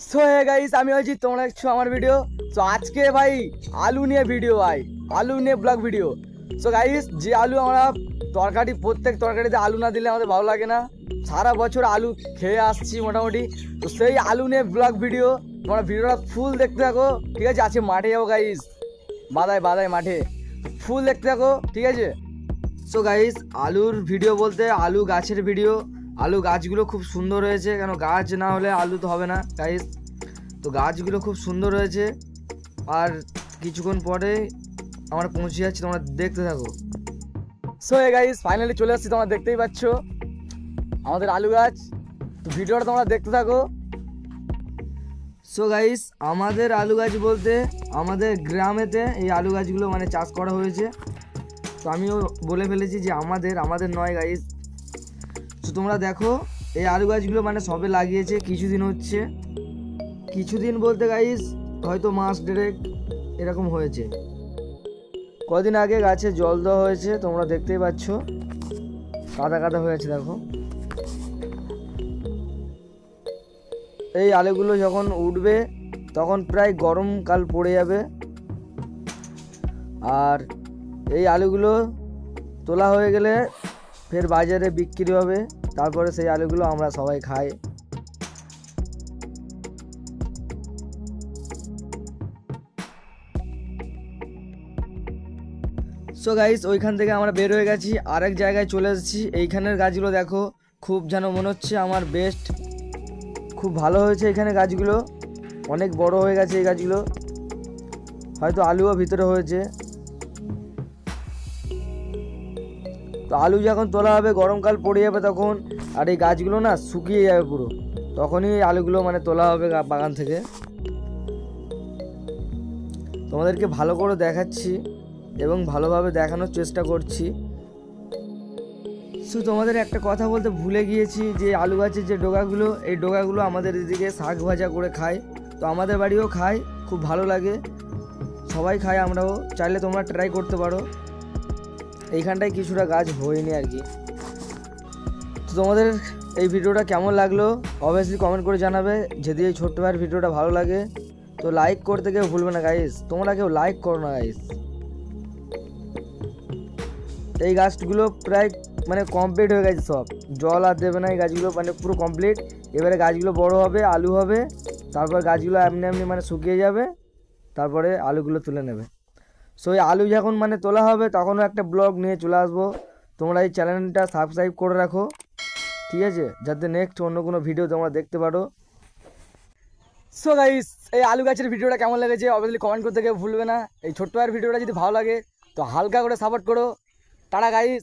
So hey guys, আমি হয়েছি তোমরা দেখছো আমার ভিডিও। সো আজকে ভাই আলু নিয়ে ভিডিও, ভাই আলু নিয়ে ব্লগ ভিডিও। সো গাইস, যে আলু আমরা তরকারি, প্রত্যেক তরকারিতে আলু না দিলে আমাদের ভালো লাগে না। সারা বছর আলু খেয়ে আসছি মোটামুটি। তো সেই আলু নিয়ে ব্লগ ভিডিও, তোমরা ভিডিওটা ফুল দেখতে থাকো, ঠিক আছে? আজকে মাঠে যাবো গাইস, বাদায় মাঠে, ফুল দেখতে থাকো, ঠিক আছে? সো গাইস, আলুর ভিডিও বলতে আলু গাছের ভিডিও। আলু গাছগুলো খুব সুন্দর হয়েছে, কেন গাছ না হলে আলু তো হবে না গাইস। তো গাছগুলো খুব সুন্দর হয়েছে, আর কিছুক্ষণ পরে আমরা পৌঁছে যাচ্ছি, তোমরা দেখতে থাকো। সো এ গাইস, ফাইনালি চলে আসছি, তোমরা দেখতেই পাচ্ছ আমাদের আলু গাছ। তো ভিডিওটা তোমরা দেখতে থাকো। সো গাইস, আমাদের আলু গাছ বলতে আমাদের গ্রামেতে এই আলু গাছগুলো মানে চাষ করা হয়েছে। তো আমিও বলে ফেলেছি যে আমাদের নয় গাইস। তো তোমরা দেখো, এই আলু গাছগুলো মানে সবে লাগিয়েছে, কিছুদিন হচ্ছে, কিছুদিন বলতে গাইস হয়তো মাস দেড়েক এরকম হয়েছে। কদিন আগে গাছে জল দেওয়া হয়েছে, তোমরা দেখতেই পাচ্ছ কাদা কাদা হয়েছে। দেখো, এই আলুগুলো যখন উঠবে তখন প্রায় গরমকাল পড়ে যাবে, আর এই আলুগুলো তোলা হয়ে গেলে ফের বাজারে বিক্রি হবে, তারপরে সেই আলুগুলো আমরা সবাই খাই। সো গাইস, ওইখান থেকে আমরা বের হয়ে গেছি, আরেক জায়গায় চলে এসেছি। এইখানের গাছগুলো দেখো, খুব যেন মনে হচ্ছে আমার বেস্ট, খুব ভালো হয়েছে। এখানে গাছগুলো অনেক বড় হয়ে গেছে, এই গাছগুলো হয়তো আলুও ভিতরে হয়েছে। তো আলু যখন তোলা হবে, গরমকাল পড়ে যাবে তখন, আর এই গাছগুলো না শুকিয়ে যাবে পুরো, তখনই আলুগুলো মানে তোলা হবে বাগান থেকে। তোমাদেরকে ভালো করে দেখাচ্ছি এবং ভালোভাবে দেখানোর চেষ্টা করছি। সো তোমাদের একটা কথা বলতে ভুলে গিয়েছি, যে আলু গাছের যে ডোগাগুলো, এই ডোগাগুলো আমাদের এদিকে শাক ভাজা করে খায়। তো আমাদের বাড়িও খায়, খুব ভালো লাগে, সবাই খায়, আমরাও। চাইলে তোমরা ট্রাই করতে পারো। এইখানটায় কিছুটা গাছ হয়নি আর কি। তো তোমাদের এই ভিডিওটা কেমন লাগলো অবভিয়াসলি কমেন্ট করে জানাবে। যদি এই ছোট্ট ভাইয়ের ভিডিওটা ভালো লাগে তো লাইক করতে কেউ ভুলবে না গাইস, তোমরা কেউ লাইক করো না গাইস। এই গাছগুলো প্রায় মানে কমপ্লিট হয়ে গেছে, সব জল আর দেবে না, এই গাছগুলো মানে পুরো কমপ্লিট। এবারে গাছগুলো বড় হবে, আলু হবে, তারপর গাছগুলো এমনি এমনি মানে শুকিয়ে যাবে, তারপরে আলুগুলো তুলে নেবে। সো এই আলু যখন মানে তোলা হবে তখনও একটা ব্লগ নিয়ে চলে আসবো। তোমরা এই চ্যানেলটা সাবস্ক্রাইব করে রাখো, ঠিক আছে, যাতে নেক্সট অন্য কোনো ভিডিও তোমরা দেখতে পারো। সো গাইস, এই আলু গাছের ভিডিওটা কেমন লেগেছে অবভিয়াসলি কমেন্ট করতে কেউ ভুলবে না। এই ছোট্ট ভাইয়ের ভিডিওটা যদি ভালো লাগে তো হালকা করে সাপোর্ট করো। Tata guys.